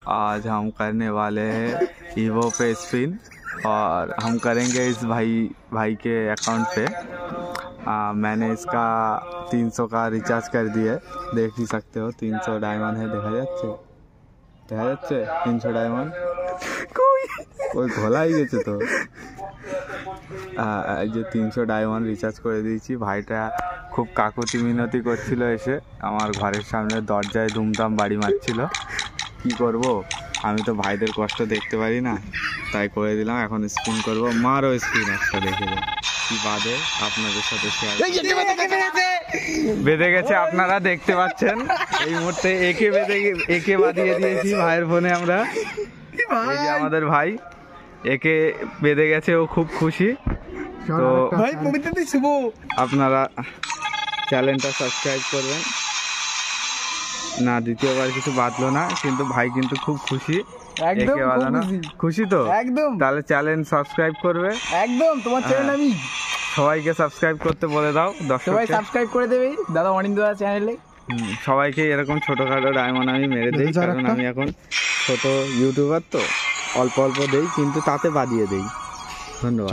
आज हम करने वाले हैं ईवो पे स्पिन और हम करेंगे इस भाई के अकाउंट पे। मैंने इसका 300 का रिचार्ज कर दिया है, देख ही सकते हो। 300 डायमंड है, देखा जाच्छे 300 डायमंड कोई घोला ही गेছে তো। এই যে 300 ডায়মন্ড রিচার্জ করে দিয়েছি। ভাইটা খুব কাকুতি মিনতি করছিল, এসে আমার ঘরের সামনে দরজায় ধুমধাম বাড়ি মারছিল। কি করব, আমি তো ভাইদের কষ্ট দেখতে পারি না, তাই করে দিলাম। এখন স্পিন করব, মারো স্পিন একটা দেখে যাও কি বাদে আপনাদের সাথে শেয়ার। বেঁধে গেছে, আপনারা দেখতে পাচ্ছেন এই মুহূর্তে একে বাঁধিয়ে দিয়েছি ভাইয়ের ফোনে আমরা। এই যে আমাদের ভাই, একে বেঁধে গেছে, ও খুব খুশি। তো আপনারা চ্যানেলটা সাবস্ক্রাইব করবেন না। দ্বিতীয়বার কিছু বাঁধলো না, কিন্তু ভাই কিন্তু খুব খুশি। একে বাঁধানো খুশি তো একদম। তাহলে চ্যানেল সাবস্ক্রাইব করবে একদম। তোমার চ্যানেল আমি সবাইকে সাবস্ক্রাইব করতে বলে দাও, সবাই সাবস্ক্রাইব করে দেবে দাদা অনিন্দ চ্যানেলে। সবাইকে এরকম ছোটখাটো ডায়মন্ড আমি মেরে দেই, কারণ আমি এখন ছোট ইউটিউবার তো অল্প অল্প দেই, কিন্তু তাতে বাদিয়ে দেই। ধন্যবাদ।